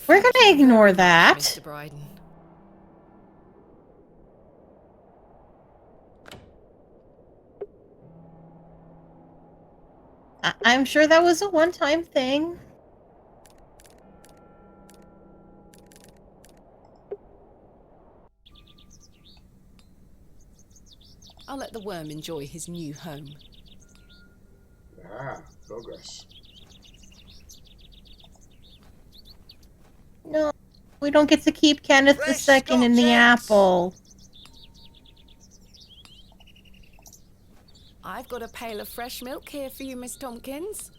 We're gonna ignore that. Mr. Bryden. I'm sure that was a one-time thing. I'll let the worm enjoy his new home. Ah, progress. No, we don't get to keep Kenneth the Second in the apple. I've got a pail of fresh milk here for you, Miss Tompkins.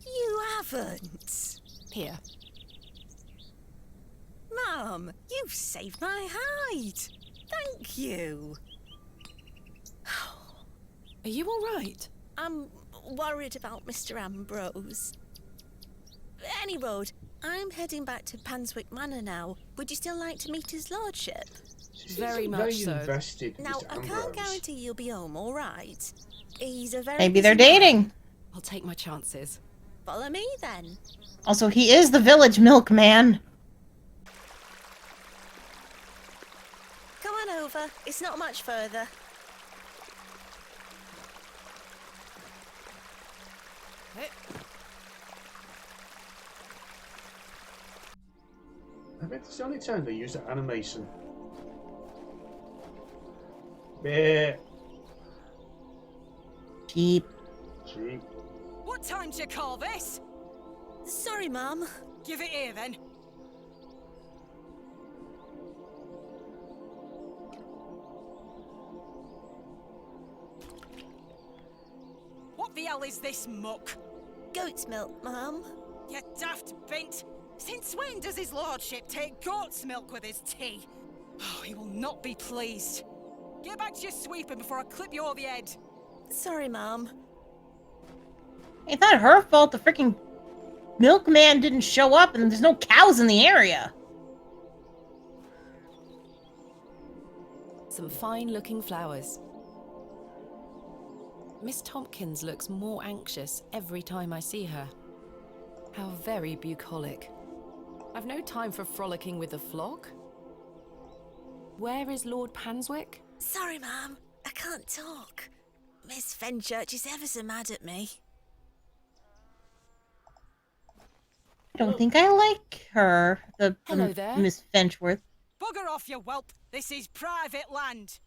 You haven't. Here. Mum, you've saved my hide. Thank you. Are you all right? I'm worried about Mr. Ambrose. Any road, I'm heading back to Panswick Manor now. Would you still like to meet his lordship? Very much so. Invested, Now, Mr. I can't Ambrose. guarantee you'll be home, all right? He's a very Maybe they're busy man. dating. I'll take my chances. Follow me, then. Also, he is the village milkman. Come on over. It's not much further. I bet it's the only time they use that animation. Bleh. Cheap. Cheap. What time do you call this? Sorry, Mum. Give it here, then. What the hell is this muck? Goat's milk, Mum. You daft bint! Since when does his lordship take goat's milk with his tea? Oh, he will not be pleased. Get back to your sweeping before I clip you over the head. Sorry, Mum. It's not her fault the freaking milkman didn't show up and there's no cows in the area. Some fine-looking flowers. Miss Tompkins looks more anxious every time I see her. How very bucolic. I've no time for frolicking with the flock. Where is Lord Panswick? Sorry, Mum. I can't talk. Miss Fenchurch is ever so mad at me. I don't think I like her, the Hello there. Miss Fenchworth. Bugger off, you whelp. This is private land.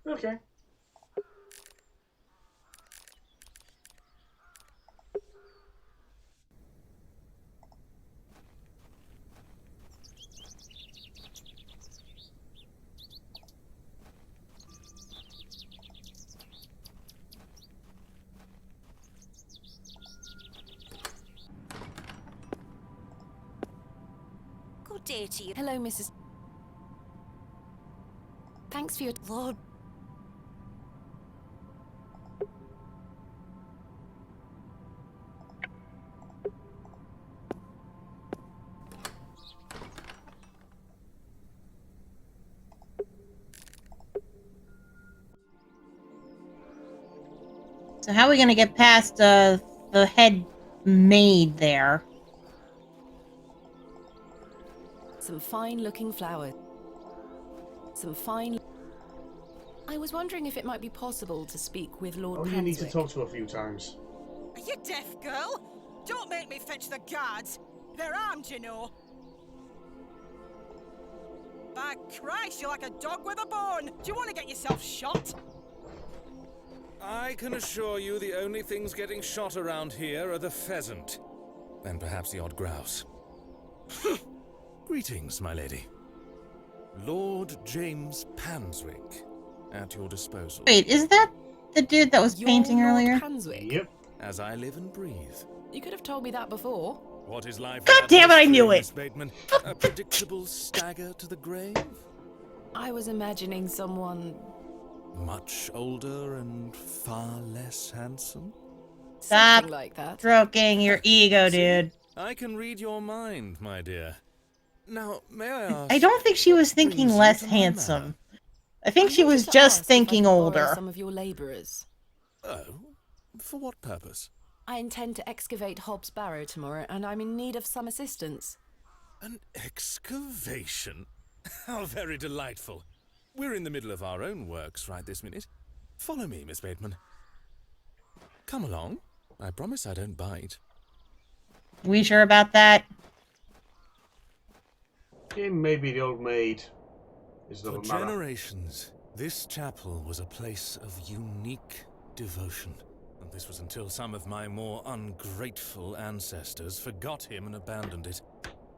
Okay. Good day to you, Hello, Mrs. Thanks for your... Lord. So how are we gonna get past the head maid there? Some fine-looking flowers. Some fine... I was wondering if it might be possible to speak with Lord Oh, Panswick. you need to talk to her a few times. Are you deaf, girl? Don't make me fetch the guards. They're armed, you know. By Christ, you're like a dog with a bone. Do you want to get yourself shot? I can assure you the only things getting shot around here are the pheasant. And perhaps the odd grouse. Greetings, my lady. Lord James Panswick, at your disposal. Wait, is that the dude that was You're painting Lord earlier? Panswick? Yep. As I live and breathe. You could have told me that before. What is life? God without damn it, I mystery, knew it. Miss Bateman? A predictable stagger to the grave? I was imagining someone... Much older and far less handsome? Stop something like that. stroking your ego, dude. I can read your mind, my dear. Now, may I ask... I don't think she was thinking brings you less to my handsome. I think I she wanted was to just ask if I thinking could borrow older. Some of your labourers. Oh, for what purpose? I intend to excavate Hobb's Barrow tomorrow, and I'm in need of some assistance. An excavation? How very delightful. We're in the middle of our own works right this minute. Follow me, Miss Bateman. Come along. I promise I don't bite. We sure about that? Maybe the old maid is For another matter. generations, this chapel was a place of unique devotion. And this was until some of my more ungrateful ancestors forgot him and abandoned it.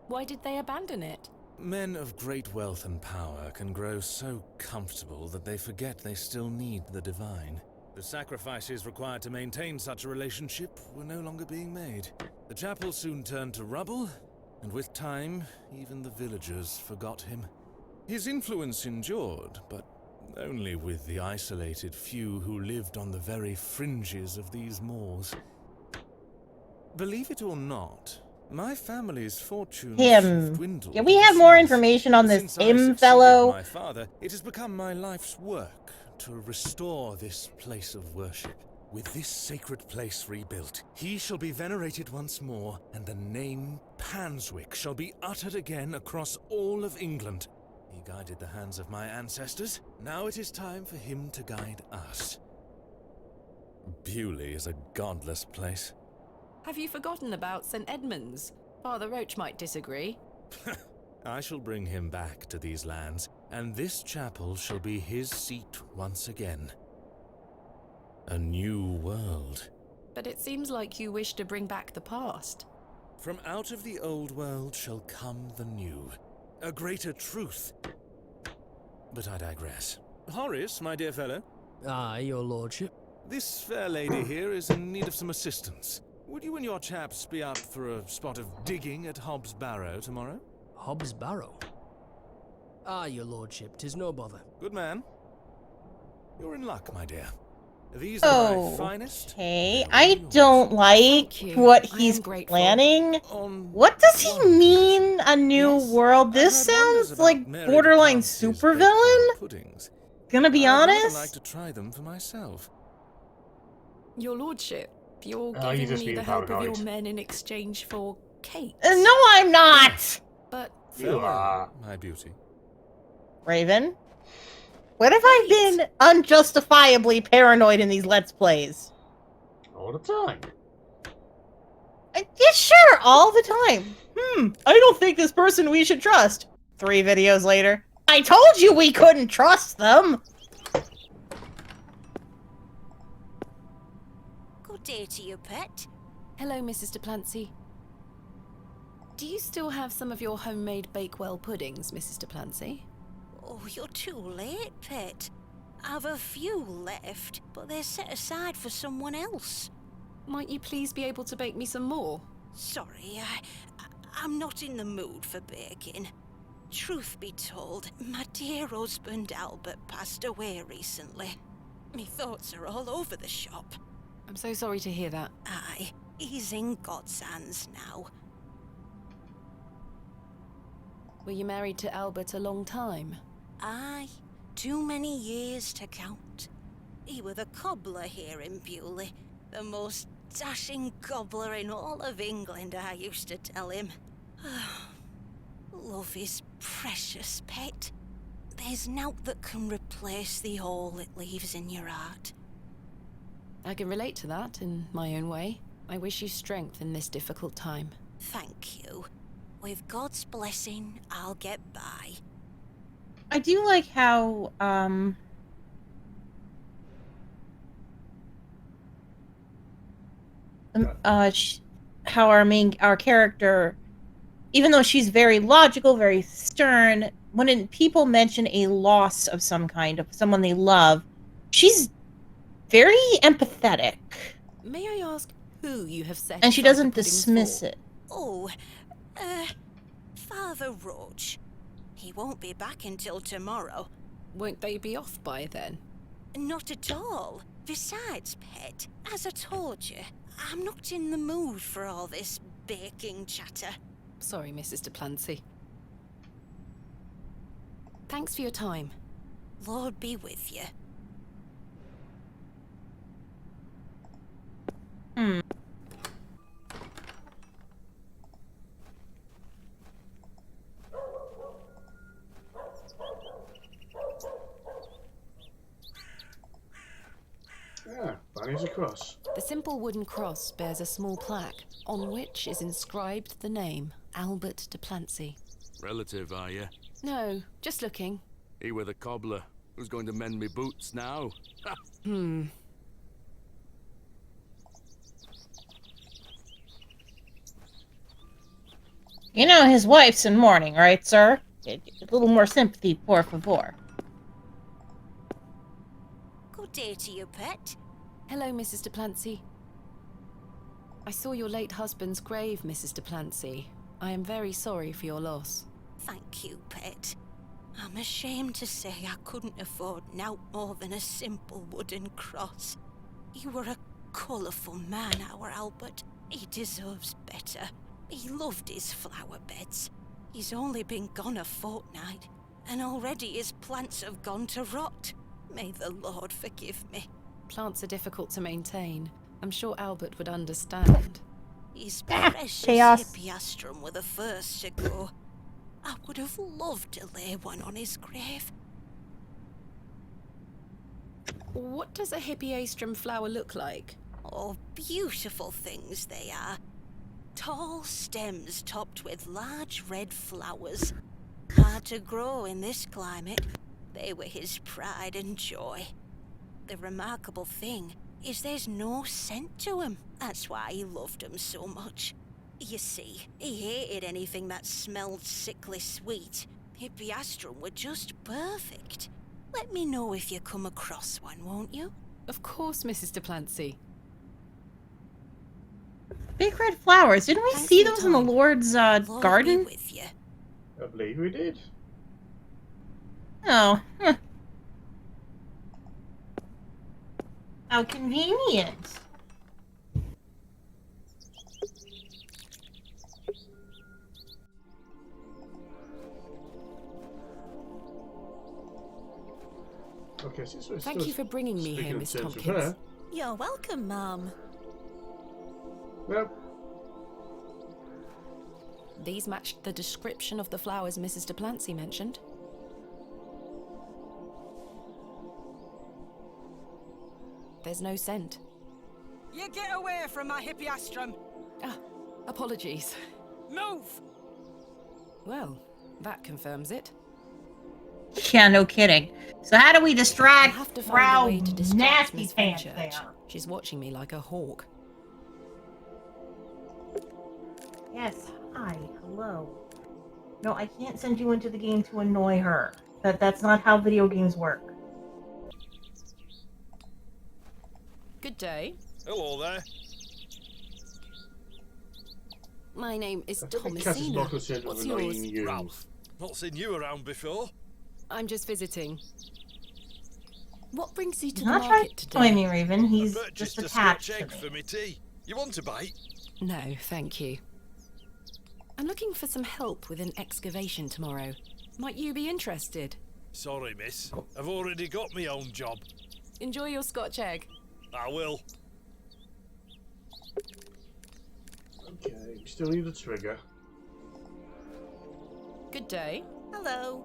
Why did they abandon it? Men of great wealth and power can grow so comfortable that they forget they still need the divine. The sacrifices required to maintain such a relationship were no longer being made. The chapel soon turned to rubble, and with time, even the villagers forgot him. His influence endured, but only with the isolated few who lived on the very fringes of these moors. Believe it or not, my family's fortunes have dwindled. Can we have more since. information on this Since I him succeeded fellow? my father, it has become my life's work to restore this place of worship. With this sacred place rebuilt, he shall be venerated once more, and the name Panswick shall be uttered again across all of England. He guided the hands of my ancestors. Now it is time for him to guide us. Bewley is a godless place. Have you forgotten about St. Edmunds? Father Roach might disagree. I shall bring him back to these lands, and this chapel shall be his seat once again. A new world. But it seems like you wish to bring back the past. From out of the old world shall come the new. A greater truth. But I digress. Horace, my dear fellow. Aye, your lordship. This fair lady here is in need of some assistance. Would you and your chaps be up for a spot of digging at Hobb's Barrow tomorrow? Hobb's Barrow? Aye, your lordship, 'tis no bother. Good man. You're in luck, my dear. These are my finest. Okay, They're I yours. don't like Thank you. what I he's am grateful. planning. On What does he one mean, a new Yes, world? I've This heard wonders sounds about like Mary borderline DePlancy's supervillain. bakewell puddings. Gonna be I'd rather honest. like to try them for myself. Your lordship, you're Oh, you're giving just me being the help of paranoid. your men in exchange for cakes. No, I'm not. But You are. My beauty. Raven, when have I been unjustifiably paranoid in these Let's Plays? All the time. Yeah, sure, all the time. I don't think this person we should trust. 3 videos later. I told you we couldn't trust them! Good day to you, pet. hello, Mrs. Duplancy. Do you still have some of your homemade Bakewell puddings, Mrs. Duplancy? Oh, you're too late, pet. I've a few left, but they're set aside for someone else. Might you please be able to bake me some more? Sorry, I'm not in the mood for baking. Truth be told, my dear husband Albert passed away recently. Me thoughts are all over the shop. I'm so sorry to hear that. Aye, he's in God's hands now. Were you married to Albert a long time? Aye, too many years to count. He were the cobbler here in Bewley, the most dashing cobbler in all of England, I used to tell him. Love is precious, pet. There's naught that can replace the hole it leaves in your heart. I can relate to that in my own way. I wish you strength in this difficult time. Thank you. With God's blessing, I'll get by. I do like how, how our character, even though she's very logical, very stern, when people mention a loss of some kind, of someone they love, she's very empathetic. May I ask who you have set And she aside the doesn't puddings dismiss for? it. Oh, Father Roach. He won't be back until tomorrow. Won't they be off by then? Not at all. Besides, pet, as I told you, I'm not in the mood for all this baking chatter. Sorry, Mrs. Duplancy. Thanks for your time. Lord be with you. Here's a cross. The simple wooden cross bears a small plaque, on which is inscribed the name Albert de Plancy. Relative, are you? No, just looking. He were the cobbler. Who's going to mend me boots now? Hmm. You know his wife's in mourning, right, sir? A little more sympathy, por favor. Good day to you, pet. Hello, Mrs. de Plancy. I saw your late husband's grave, Mrs. de Plancy. I am very sorry for your loss. Thank you, pet. I'm ashamed to say I couldn't afford nowt more than a simple wooden cross. You were a colourful man, our Albert. He deserves better. He loved his flower beds. He's only been gone a fortnight, and already his plants have gone to rot. May the Lord forgive me. Plants are difficult to maintain. I'm sure Albert would understand. His precious chaos. hippiastrum were the first to go. I would have loved to lay one on his grave. What does a hippiastrum flower look like? Oh, beautiful things they are. Tall stems topped with large red flowers. Hard to grow in this climate. They were his pride and joy. The remarkable thing is there's no scent to 'em. That's why he loved 'em so much. You see, he hated anything that smelled sickly sweet. Hippiastrum were just perfect. Let me know if you come across one, won't you? Of course, Mrs. de Plancy. Big red flowers. Didn't we Thanks see for your those in the time. Lord's Lord be garden? with you. I believe we did. Oh. Huh. How convenient. Okay, so it's Thank you for bringing me here, Miss Tompkins. Her. You're welcome, Mum. Well, These matched the description of the flowers Mrs. de Plancy mentioned. There's no scent. You get away from my hippiastrum! Ah, apologies. Move! Well, that confirms it. Yeah, no kidding. So how do we I'll distract have to find a Frau way to distract Nasty Miss Pants Fenchurch. there? She's watching me like a hawk. Yes, hi, hello. No, I can't send you into the game to annoy her. That's not how video games work. Good day. Hello there. My name is I think the cat is Thomasina. not concerned with What's annoying yours? you. Ralph. Not seen you around before. I'm just visiting. What brings you to He's the not trying market to annoy today? me, Raven. He's I purchased just a attached Scotch to egg me. for me tea. You want a bite? No, thank you. I'm looking for some help with an excavation tomorrow. Might you be interested? Sorry, miss. I've already got my own job. Enjoy your Scotch egg. I will. Okay, we still need a trigger. Good day. Hello.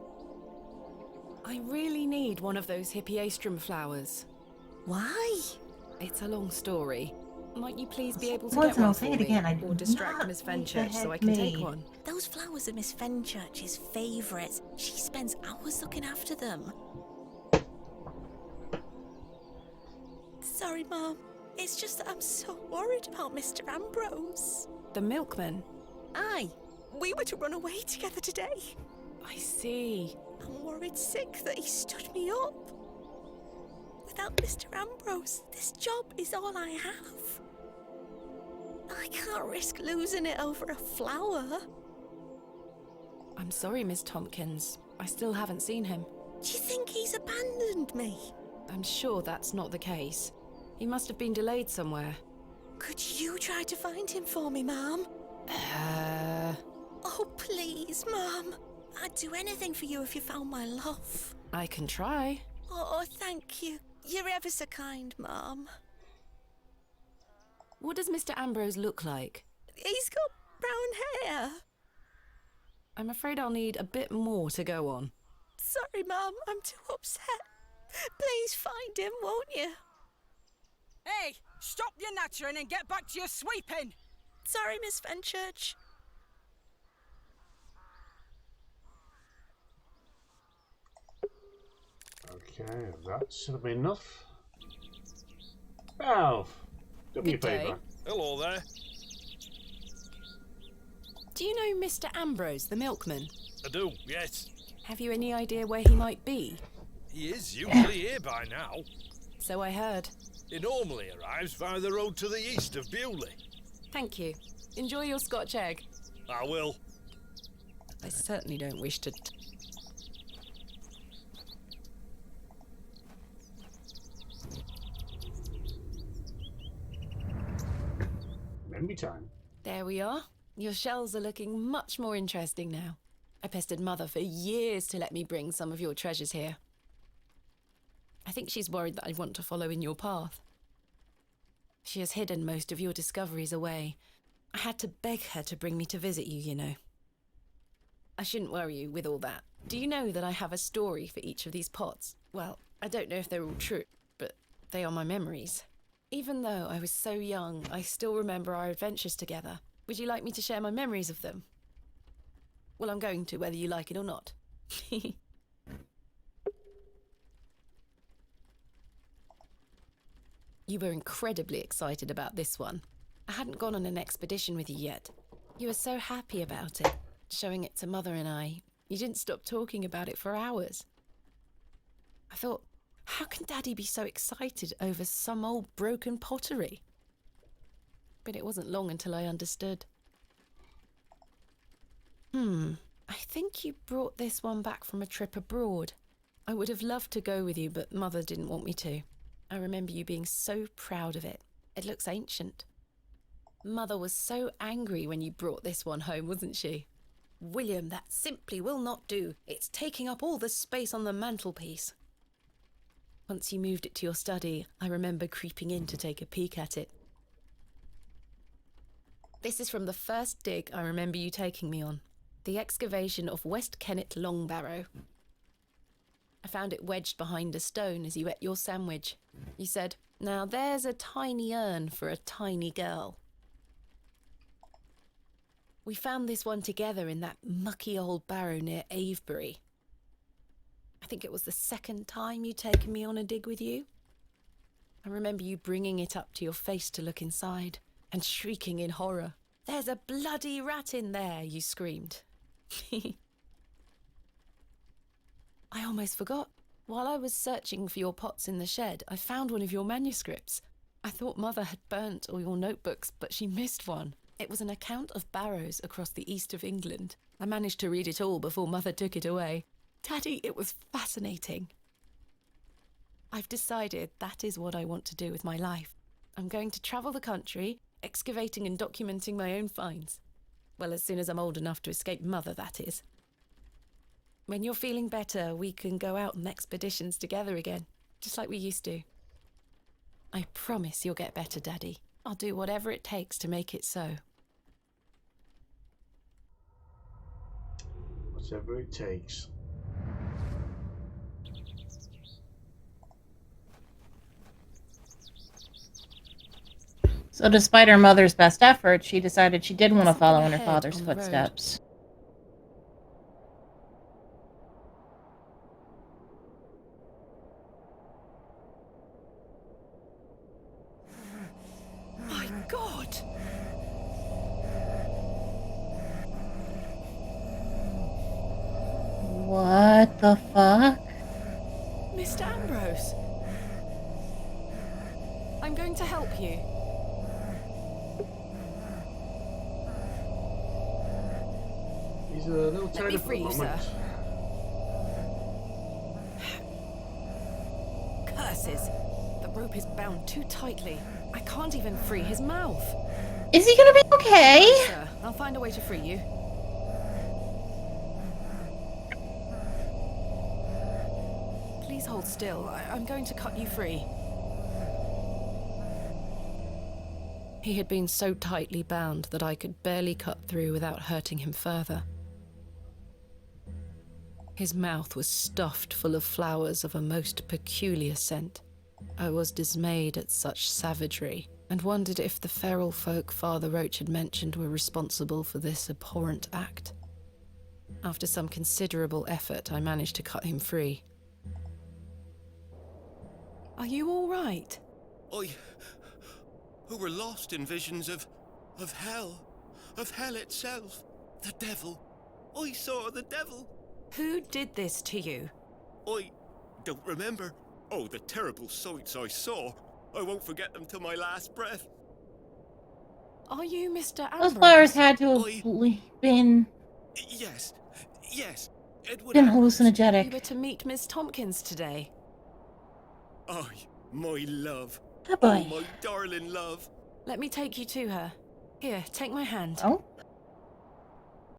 I really need one of those hippiastrum flowers. Why? It's a long story. Might you please be able to Once get and one I'll for say it me? again, I do or distract not Miss think Fenchurch the so I heck can take me. one? Those flowers are Miss Fenchurch's favourites. She spends hours looking after them. Sorry, Mum. It's just that I'm so worried about Mr. Ambrose. The milkman? Aye. We were to run away together today. I see. I'm worried sick that he stood me up. Without Mr. Ambrose, this job is all I have. I can't risk losing it over a flower. I'm sorry, Miss Tompkins. I still haven't seen him. Do you think he's abandoned me? I'm sure that's not the case. He must have been delayed somewhere. Could you try to find him for me, Mum? Oh, please, Mum. I'd do anything for you if you found my love. I can try. Oh, thank you. You're ever so kind, Mum. What does Mr. Ambrose look like? He's got brown hair. I'm afraid I'll need a bit more to go on. Sorry, Mum. I'm too upset. Please find him, won't you? Hey, stop your nattering and get back to your sweeping! Sorry, Miss Fenchurch. Okay, that should have been enough. Ralph, do me a Good day. favour. Hello there. Do you know Mr. Ambrose, the milkman? I do, yes. Have you any idea where he might be? He is usually here by now. So I heard. He normally arrives via the road to the east of Bewley. Thank you. Enjoy your Scotch egg. I will. I certainly don't wish to... Memory time. There we are. Your shells are looking much more interesting now. I pestered Mother for years to let me bring some of your treasures here. I think she's worried that I want to follow in your path. She has hidden most of your discoveries away. I had to beg her to bring me to visit you, you know. I shouldn't worry you with all that. Do you know that I have a story for each of these pots? Well, I don't know if they're all true, but they are my memories. Even though I was so young, I still remember our adventures together. Would you like me to share my memories of them? Well, I'm going to, whether you like it or not. You were incredibly excited about this one. I hadn't gone on an expedition with you yet. You were so happy about it, showing it to Mother and I. You didn't stop talking about it for hours. I thought, how can Daddy be so excited over some old broken pottery? But it wasn't long until I understood. I think you brought this one back from a trip abroad. I would have loved to go with you, but Mother didn't want me to. I remember you being so proud of it. It looks ancient. Mother was so angry when you brought this one home, wasn't she? William, that simply will not do. It's taking up all the space on the mantelpiece. Once you moved it to your study, I remember creeping in to take a peek at it. This is from the first dig I remember you taking me on. The excavation of West Kennet Long Barrow. I found it wedged behind a stone as you ate your sandwich. You said, "Now there's a tiny urn for a tiny girl." We found this one together in that mucky old barrow near Avebury. I think it was the second time you'd taken me on a dig with you. I remember you bringing it up to your face to look inside and shrieking in horror. "There's a bloody rat in there," you screamed. I almost forgot. While I was searching for your pots in the shed, I found one of your manuscripts. I thought Mother had burnt all your notebooks, but she missed one. It was an account of barrows across the east of England. I managed to read it all before Mother took it away. Daddy, it was fascinating. I've decided that is what I want to do with my life. I'm going to travel the country, excavating and documenting my own finds. Well, as soon as I'm old enough to escape Mother, that is. When you're feeling better, we can go out on expeditions together again, just like we used to. I promise you'll get better, Daddy. I'll do whatever it takes to make it so. Whatever it takes. So despite her mother's best efforts, she decided she did want to follow in her Ahead father's on the road. footsteps. My God! What the fuck? Mr. Ambrose! I'm going to help you. He's a little Let tied me up at the free you, moment. sir. Curses! The rope is bound too tightly. I can't even free his mouth. Is he gonna be okay? Sir, I'll find a way to free you. Please hold still. I'm going to cut you free. He had been so tightly bound that I could barely cut through without hurting him further. His mouth was stuffed full of flowers of a most peculiar scent. I was dismayed at such savagery, and wondered if the feral folk Father Roach had mentioned were responsible for this abhorrent act. After some considerable effort, I managed to cut him free. Are you all right? Who were lost in visions of hell itself, the devil. I saw the devil. Who did this to you? I don't remember. Oh, the terrible sights I saw. I won't forget them till my last breath. Are you Mr. Ambrose? Those flowers had to have been Yes. Edward been Ambrose. hallucinogenic. You were to meet Miss Tompkins today. Aye, my love. Good boy. Oh, my darling love. Let me take you to her. Here, take my hand. Oh,